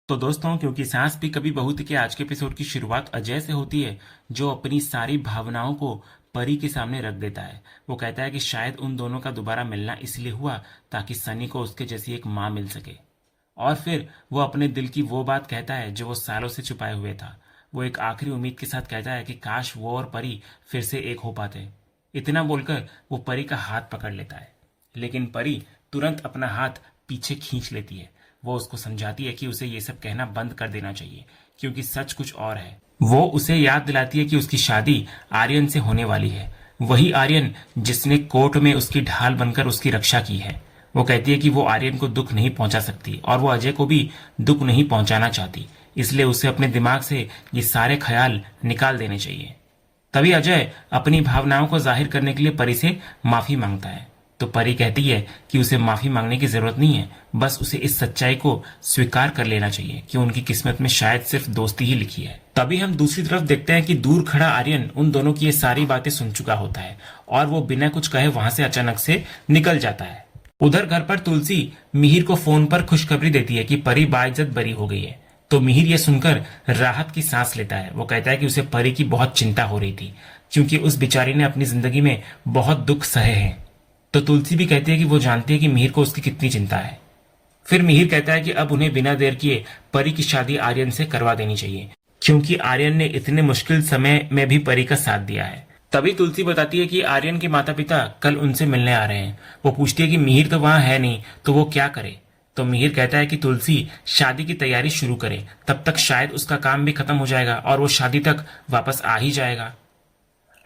तो दोस्तों, क्योंकि सांस भी कभी बहू थी के आज के एपिसोड की शुरुआत अजय से होती है, जो अपनी सारी भावनाओं को परी के सामने रख देता है। वो कहता है कि शायद उन दोनों का दोबारा मिलना इसलिए हुआ ताकि सनी को उसके जैसी एक माँ मिल सके। और फिर वो अपने दिल की वो बात कहता है जो वो सालों से छुपाए हुए था। वो एक आखिरी उम्मीद के साथ कहता है कि काश वो और परी फिर से एक हो पाते। इतना बोलकर वो परी का हाथ पकड़ लेता है, लेकिन परी तुरंत अपना हाथ पीछे खींच लेती है। वो उसको समझाती है कि उसे ये सब कहना बंद कर देना चाहिए, क्योंकि सच कुछ और है। वो उसे याद दिलाती है कि उसकी शादी आर्यन से होने वाली है, वही आर्यन जिसने कोर्ट में उसकी ढाल बनकर उसकी रक्षा की है। वो कहती है कि वो आर्यन को दुख नहीं पहुंचा सकती और वो अजय को भी दुख नहीं पहुंचाना चाहती, इसलिए उसे अपने दिमाग से ये सारे ख्याल निकाल देने चाहिए। तभी अजय अपनी भावनाओं को जाहिर करने के लिए परी से माफी मांगता है। तो परी कहती है कि उसे माफी मांगने की जरूरत नहीं है, बस उसे इस सच्चाई को स्वीकार कर लेना चाहिए कि उनकी किस्मत में शायद सिर्फ दोस्ती ही लिखी है। तभी हम दूसरी तरफ देखते हैं कि दूर खड़ा आर्यन उन दोनों की ये सारी बातें सुन चुका होता है और वो बिना कुछ कहे वहां से अचानक से निकल जाता है। उधर घर पर तुलसी मिहिर को फोन पर खुशखबरी देती है कि परी बाइज्जत बरी हो गई है। तो मिहिर ये सुनकर राहत की सांस लेता है। वो कहता है कि उसे परी की बहुत चिंता हो रही थी, क्योंकि उस बेचारी ने अपनी जिंदगी में बहुत दुख सहे हैं। तो तुलसी भी कहती है कि वो जानती है कि मिहिर को उसकी कितनी चिंता है। फिर मिहिर कहता है कि अब उन्हें बिना देर किए परी की शादी आर्यन से करवा देनी चाहिए, क्योंकि आर्यन ने इतने मुश्किल समय में भी परी का साथ दिया है। तभी तुलसी बताती है कि आर्यन के माता पिता कल उनसे मिलने आ रहे हैं। वो पूछती है कि मिहिर तो वहां है नहीं, तो वो क्या करे। तो मिहिर कहता है कि तुलसी शादी की तैयारी शुरू करे, तब तक शायद उसका काम भी खत्म हो जाएगा और वो शादी तक वापस आ ही जाएगा।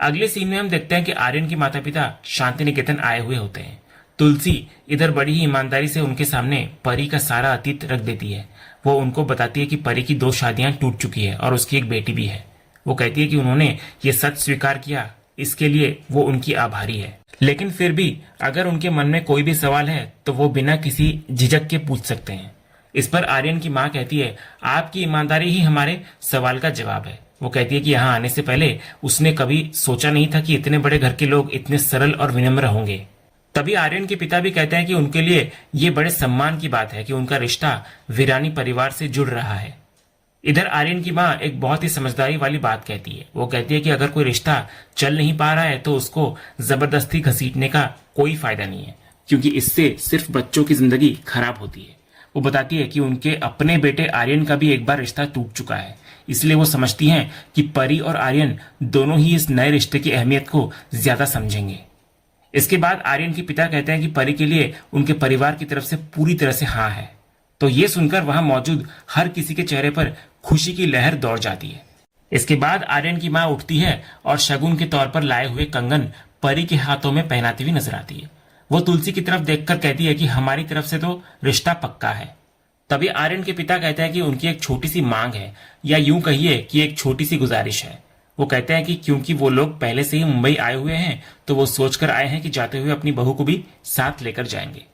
अगले सीन में हम देखते हैं कि आर्यन के माता पिता शांति निकेतन आए हुए होते हैं। तुलसी इधर बड़ी ही ईमानदारी से उनके सामने परी का सारा अतीत रख देती है। वो उनको बताती है कि परी की 2 शादियां टूट चुकी है और उसकी एक बेटी भी है। वो कहती है कि उन्होंने ये सच स्वीकार किया, इसके लिए वो उनकी आभारी है। लेकिन फिर भी अगर उनके मन में कोई भी सवाल है तो वो बिना किसी झिझक के पूछ सकते हैं। इस पर आर्यन की माँ कहती है, आपकी ईमानदारी ही हमारे सवाल का जवाब है। वो कहती है कि यहाँ आने से पहले उसने कभी सोचा नहीं था कि इतने बड़े घर के लोग इतने सरल और विनम्र होंगे। तभी आर्यन के पिता भी कहते हैं कि उनके लिए ये बड़े सम्मान की बात है कि उनका रिश्ता वीरानी परिवार से जुड़ रहा है। इधर आर्यन की माँ एक बहुत ही समझदारी वाली बात कहती है। वो कहती है कि अगर कोई रिश्ता चल नहीं पा रहा है तो उसको जबरदस्ती घसीटने का कोई फायदा नहीं है, क्योंकि इससे सिर्फ बच्चों की जिंदगी खराब होती है। वो बताती है कि उनके अपने बेटे आर्यन का भी एक बार रिश्ता टूट चुका है, इसलिए वो समझती हैं कि परी और आर्यन दोनों ही इस नए रिश्ते की अहमियत को ज्यादा समझेंगे। इसके बाद आर्यन के पिता कहते हैं कि परी के लिए उनके परिवार की तरफ से पूरी तरह से हाँ है। तो ये सुनकर वहां मौजूद हर किसी के चेहरे पर खुशी की लहर दौड़ जाती है। इसके बाद आर्यन की माँ उठती है और शगुन के तौर पर लाए हुए कंगन परी के हाथों में पहनाती हुई नजर आती है। वो तुलसी की तरफ देखकर कहती है कि हमारी तरफ से तो रिश्ता पक्का है। तभी आर्यन के पिता कहते हैं कि उनकी एक छोटी सी मांग है, या यूं कहिए कि एक छोटी सी गुजारिश है। वो कहते हैं कि क्योंकि वो लोग पहले से ही मुंबई आए हुए हैं, तो वो सोचकर आए हैं कि जाते हुए अपनी बहू को भी साथ लेकर जाएंगे।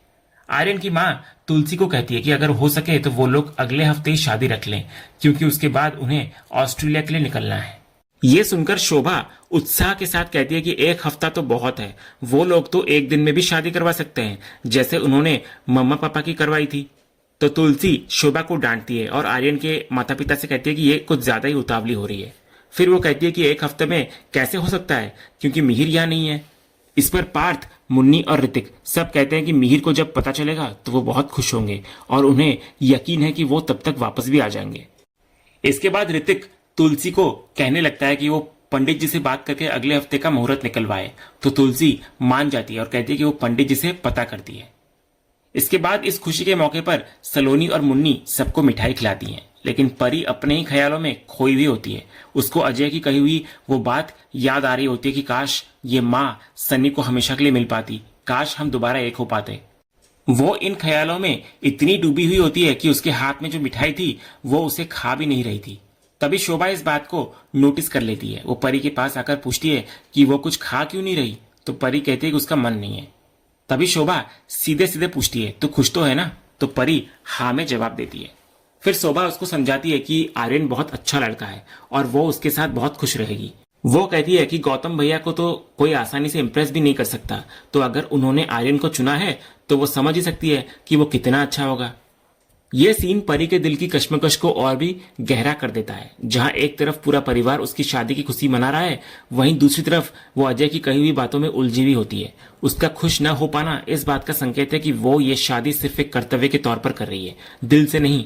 आर्यन की माँ तुलसी को कहती है कि अगर हो सके तो वो लोग अगले हफ्ते ही शादी रख लें, क्योंकि उसके बाद उन्हें ऑस्ट्रेलिया के लिए निकलना है। ये सुनकर शोभा उत्साह के साथ कहती है कि 1 हफ्ता तो बहुत है, वो लोग तो 1 दिन में भी शादी करवा सकते हैं, जैसे उन्होंने मम्मा पापा की करवाई थी। तो तुलसी शोभा को डांटती है और आर्यन के माता पिता से कहती है कि ये कुछ ज्यादा ही उतावली हो रही है। फिर वो कहती है कि 1 हफ्ते में कैसे हो सकता है, क्योंकि मिहिर यहाँ नहीं है। इस पर पार्थ, मुन्नी और ऋतिक सब कहते हैं कि मिहिर को जब पता चलेगा तो वो बहुत खुश होंगे और उन्हें यकीन है कि वो तब तक वापस भी आ जाएंगे। इसके बाद ऋतिक तुलसी को कहने लगता है कि वो पंडित जी से बात करके अगले हफ्ते का मुहूर्त निकलवाए। तो तुलसी मान जाती है और कहती है कि वो पंडित जी से पता करती है। इसके बाद इस खुशी के मौके पर सलोनी और मुन्नी सबको मिठाई खिलाती हैं, लेकिन परी अपने ही ख्यालों में खोई हुई होती है। उसको अजय की कही हुई वो बात याद आ रही होती है कि काश ये माँ सन्नी को हमेशा के लिए मिल पाती, काश हम दोबारा एक हो पाते। वो इन ख्यालों में इतनी डूबी हुई होती है कि उसके हाथ में जो मिठाई थी वो उसे खा भी नहीं रही थी। तभी शोभा इस बात को नोटिस कर लेती है। वो परी के पास आकर पूछती है कि वो कुछ खा क्यों नहीं रही। तो परी कहती है कि उसका मन नहीं है। तभी शोभा सीधे सीधे पूछती है, तो खुश तो है ना। तो परी हाँ में जवाब देती है। फिर शोभा उसको समझाती है कि आर्यन बहुत अच्छा लड़का है और वो उसके साथ बहुत खुश रहेगी। वो कहती है कि गौतम भैया को तो कोई आसानी से इम्प्रेस भी नहीं कर सकता, तो अगर उन्होंने आर्यन को चुना है तो वो समझ ही सकती है कि वो कितना अच्छा होगा। ये सीन परी के दिल की कश्मकश को और भी गहरा कर देता है। जहां एक तरफ पूरा परिवार उसकी शादी की खुशी मना रहा है, वहीं दूसरी तरफ वो अजय की कही हुई बातों में उलझी हुई होती है। उसका खुश न हो पाना इस बात का संकेत है कि वो ये शादी सिर्फ एक कर्तव्य के तौर पर कर रही है, दिल से नहीं।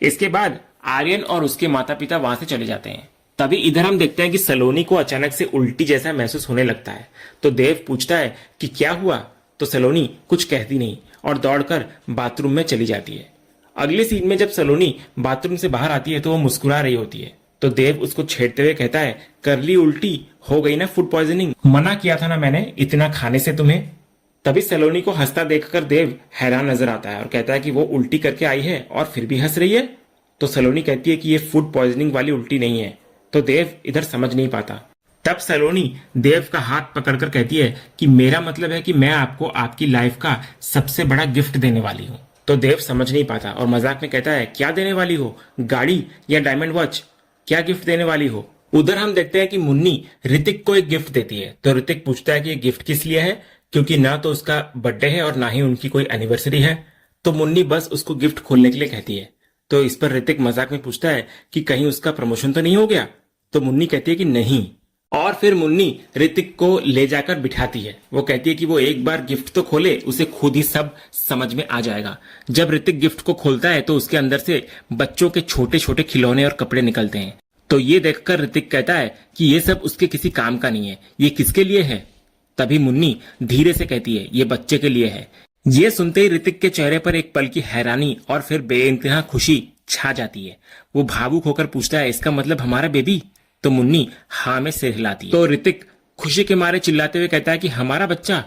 इसके बाद आर्यन और उसके माता पिता वहां से चले जाते हैं। तभी इधर हम देखते हैं कि सलोनी को अचानक से उल्टी जैसा महसूस होने लगता है। तो देव पूछता है कि क्या हुआ, तो सलोनी कुछ कहती नहीं और दौड़कर बाथरूम में चली जाती है। अगले सीन में जब सलोनी बाथरूम से बाहर आती है तो वो मुस्कुरा रही होती है। तो देव उसको छेड़ते हुए कहता है, कर ली उल्टी, हो गई ना फूड पॉइजनिंग, मना किया था ना मैंने इतना खाने से तुम्हें। तभी सलोनी को हंसता देखकर देव हैरान नजर आता है और कहता है कि वो उल्टी करके आई है और फिर भी हंस रही है। तो सलोनी कहती है कि ये फूड पॉइजनिंग वाली उल्टी नहीं है। तो देव इधर समझ नहीं पाता। तब सलोनी देव का हाथ पकड़कर कहती है कि मेरा मतलब है कि मैं आपको आपकी लाइफ का सबसे बड़ा गिफ्ट देने वाली हूँ। तो देव समझ नहीं पाता और मजाक में कहता है, क्या देने वाली हो, गाड़ी या डायमंड वॉच, क्या गिफ्ट देने वाली हो। उधर हम देखते हैं कि मुन्नी ऋतिक को एक गिफ्ट देती है। तो ऋतिक पूछता है कि ये गिफ्ट किस लिए है, क्योंकि ना तो उसका बर्थडे है और ना ही उनकी कोई एनिवर्सरी है। तो मुन्नी बस उसको गिफ्ट खोलने के लिए कहती है। तो इस पर ऋतिक मजाक में पूछता है कि कहीं उसका प्रमोशन तो नहीं हो गया। तो मुन्नी कहती है कि नहीं, और फिर मुन्नी ऋतिक को ले जाकर बिठाती है। वो कहती है कि वो एक बार गिफ्ट तो खोले, उसे खुद ही सब समझ में आ जाएगा। जब ऋतिक गिफ्ट को खोलता है तो उसके अंदर से बच्चों के छोटे छोटे खिलौने और कपड़े निकलते हैं। तो ये देखकर ऋतिक कहता है कि ये सब उसके किसी काम का नहीं है, ये किसके लिए है। तभी मुन्नी धीरे से कहती है, ये बच्चे के लिए है। ये सुनते ही ऋतिक के चेहरे पर एक पल की हैरानी और फिर बेइंतहा खुशी छा जाती है। वो भावुक होकर पूछता है, इसका मतलब हमारा बेबी। तो मुन्नी हाँ में सिर हिलाती है। तो ऋतिक खुशी के मारे चिल्लाते हुए कहता है कि हमारा बच्चा।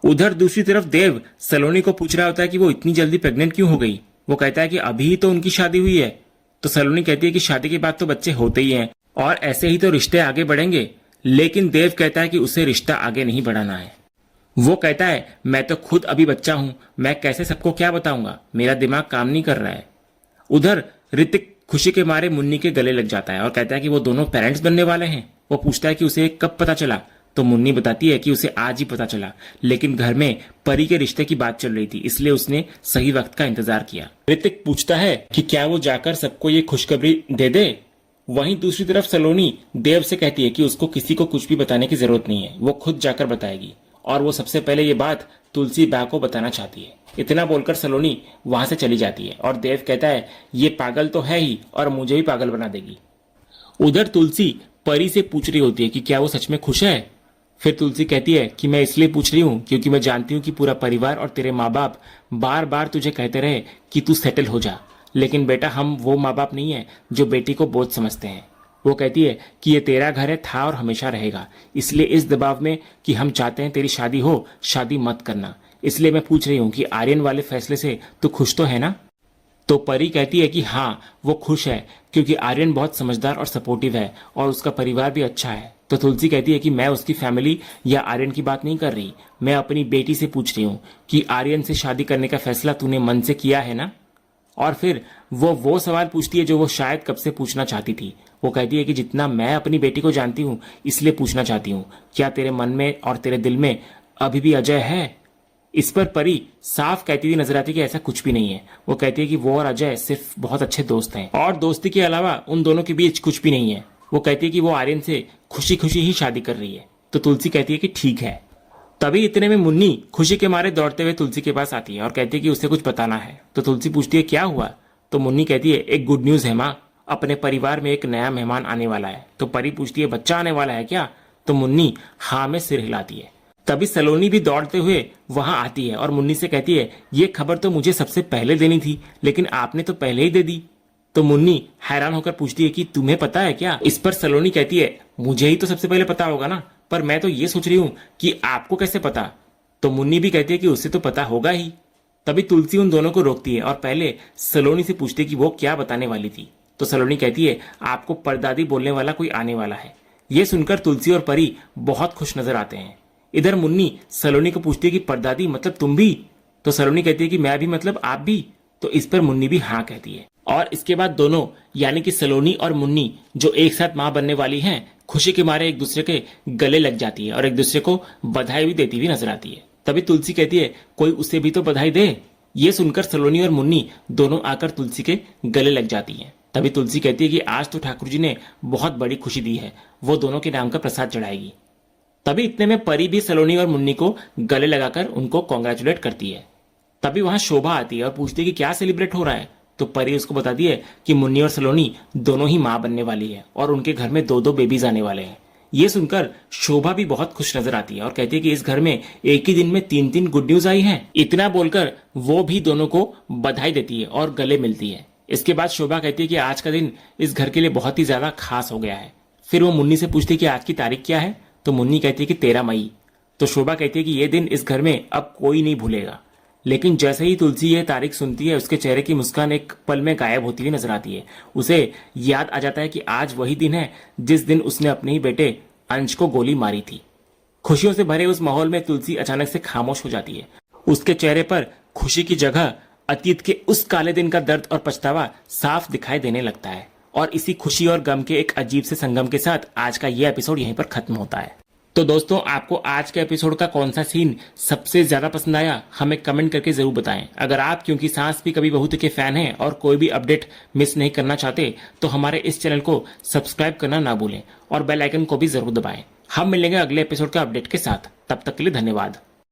उधर दूसरी तरफ देव सलोनी को पूछ रहा होता है कि वो इतनी जल्दी प्रेग्नेंट क्यों हो गई। वो कहता है कि अभी ही तो उनकी शादी हुई है। तो सलोनी कहती है कि शादी के बाद तो बच्चे होते ही हैं और ऐसे ही तो रिश्ते आगे बढ़ेंगे। लेकिन देव कहता है कि उसे रिश्ता आगे नहीं बढ़ाना है। वो कहता है, मैं तो खुद अभी बच्चा हूं, मैं कैसे सबको क्या बताऊंगा, मेरा दिमाग काम नहीं कर रहा है। उधर ऋतिक खुशी के मारे मुन्नी के गले लग जाता है और कहता है कि वो दोनों पेरेंट्स बनने वाले हैं। वो पूछता है कि उसे कब पता चला। तो मुन्नी बताती है कि उसे आज ही पता चला, लेकिन घर में परी के रिश्ते की बात चल रही थी, इसलिए उसने सही वक्त का इंतजार किया। ऋतिक पूछता है कि क्या वो जाकर सबको ये खुशखबरी दे दे। वहीं दूसरी तरफ सलोनी देव से कहती है कि उसको किसी को कुछ भी बताने की जरूरत नहीं है, वो खुद जाकर बताएगी और वो सबसे पहले ये बात तुलसी बा को बताना चाहती है। इतना बोलकर सलोनी वहां से चली जाती है और देव कहता है, ये पागल तो है ही और मुझे भी पागल बना देगी। उधर तुलसी परी से पूछ रही होती है कि क्या वो सच में खुश है। फिर तुलसी कहती है कि मैं इसलिए पूछ रही हूँ क्योंकि मैं जानती हूँ कि पूरा परिवार और तेरे माँ बाप बार बार तुझे कहते रहे कि तू सेटल हो जा, लेकिन बेटा हम वो माँ बाप नहीं है जो बेटी को बोझ समझते हैं। वो कहती है कि ये तेरा घर है, था और हमेशा रहेगा, इसलिए इस दबाव में कि हम चाहते हैं तेरी शादी हो, शादी मत करना। इसलिए मैं पूछ रही हूँ कि आर्यन वाले फैसले से तू खुश तो है ना। तो परी कहती है कि हाँ वो खुश है, क्योंकि आर्यन बहुत समझदार और सपोर्टिव है और उसका परिवार भी अच्छा है। तो तुलसी कहती है कि मैं उसकी फैमिली या आर्यन की बात नहीं कर रही, मैं अपनी बेटी से पूछ रही हूँ कि आर्यन से शादी करने का फैसला तूने मन से किया है ना। और फिर वो सवाल पूछती है जो वो शायद कब से पूछना चाहती थी। वो कहती है कि जितना मैं अपनी बेटी को जानती हूँ इसलिए पूछना चाहती हूँ, क्या तेरे मन में और तेरे दिल में अभी भी अजय है। इस पर परी साफ कहती हुई नजर आती है कि ऐसा कुछ भी नहीं है। वो कहती है कि वो और अजय सिर्फ बहुत अच्छे दोस्त हैं और दोस्ती के अलावा उन दोनों के बीच कुछ भी नहीं है। वो कहती है कि वो आर्यन से खुशी खुशी ही शादी कर रही है। तो तुलसी कहती है कि ठीक है। तभी इतने में मुन्नी खुशी के मारे दौड़ते हुए तुलसी के पास आती है और कहती है कि उसे कुछ बताना है। तो तुलसी पूछती है क्या हुआ। तो मुन्नी कहती है, एक गुड न्यूज है माँ, अपने परिवार में एक नया मेहमान आने वाला है। तो परी पूछती है, बच्चा आने वाला है क्या। तो मुन्नी हाँ में सिर हिलाती है। तभी सलोनी भी दौड़ते हुए वहां आती है और मुन्नी से कहती है, ये खबर तो मुझे सबसे पहले देनी थी, लेकिन आपने तो पहले ही दे दी। तो मुन्नी हैरान होकर पूछती है कि तुम्हें पता है क्या। इस पर सलोनी कहती है, मुझे ही तो सबसे पहले पता होगा ना, पर मैं तो ये सोच रही हूँ कि आपको कैसे पता। तो मुन्नी भी कहती है कि उसे तो पता होगा ही। तभी तुलसी उन दोनों को रोकती है और पहले सलोनी से पूछती है कि वो क्या बताने वाली थी। तो सलोनी कहती है, आपको परदादी बोलने वाला कोई आने वाला है। ये सुनकर तुलसी और परी बहुत खुश नजर आते हैं। इधर मुन्नी सलोनी को पूछती है कि परदादी मतलब तुम भी। तो सलोनी कहती है कि मैं भी मतलब आप भी। तो इस पर मुन्नी भी हाँ कहती है और इसके बाद दोनों यानी कि सलोनी और मुन्नी जो एक साथ मां बनने वाली हैं, खुशी के मारे एक दूसरे के गले लग जाती है और एक दूसरे को बधाई भी देती हुई नजर आती है। तभी तुलसी कहती है, कोई उसे भी तो बधाई दे। ये सुनकर सलोनी और मुन्नी दोनों आकर तुलसी के गले लग जाती हैं। तभी तुलसी कहती है कि आज तो ठाकुर जी ने बहुत बड़ी खुशी दी है, वो दोनों के नाम का प्रसाद चढ़ाएगी। तभी इतने में परी भी सलोनी और मुन्नी को गले लगाकर उनको कॉन्ग्रेचुलेट करती है। तभी वहां शोभा आती है और पूछती है कि क्या सेलिब्रेट हो रहा है। तो परी उसको बताती है कि मुन्नी और सलोनी दोनों ही मां बनने वाली है और उनके घर में दो दो बेबीज आने वाले हैं। ये सुनकर शोभा भी बहुत खुश नजर आती है और कहती है कि इस घर में एक ही दिन में तीन तीन गुड न्यूज आई हैं। इतना बोलकर वो भी दोनों को बधाई देती है और गले मिलती है। इसके बाद शोभा कहती है कि आज का दिन इस घर के लिए बहुत ही ज्यादा खास हो गया है। फिर वो मुन्नी से पूछती है कि आज की तारीख क्या है। तो मुन्नी कहती है कि 13 मई। तो शोभा कहती है कि यह दिन इस घर में अब कोई नहीं भूलेगा। लेकिन जैसे ही तुलसी ये तारीख सुनती है, उसके चेहरे की मुस्कान एक पल में गायब होती हुई नजर आती है। उसे याद आ जाता है कि आज वही दिन है जिस दिन उसने अपने ही बेटे अंश को गोली मारी थी। खुशियों से भरे उस माहौल में तुलसी अचानक से खामोश हो जाती है। उसके चेहरे पर खुशी की जगह अतीत के उस काले दिन का दर्द और पछतावा साफ दिखाई देने लगता है। और इसी खुशी और गम के एक अजीब से संगम के साथ आज का यह एपिसोड यहीं पर खत्म होता है। तो दोस्तों, आपको आज के एपिसोड का कौन सा सीन सबसे ज्यादा पसंद आया, हमें कमेंट करके जरूर बताएं। अगर आप क्योंकि सास भी कभी बहू के फैन हैं और कोई भी अपडेट मिस नहीं करना चाहते तो हमारे इस चैनल को सब्सक्राइब करना ना भूलें और बेल आइकन को भी जरूर दबाएं। हम मिलेंगे अगले एपिसोड के अपडेट के साथ। तब तक के लिए धन्यवाद।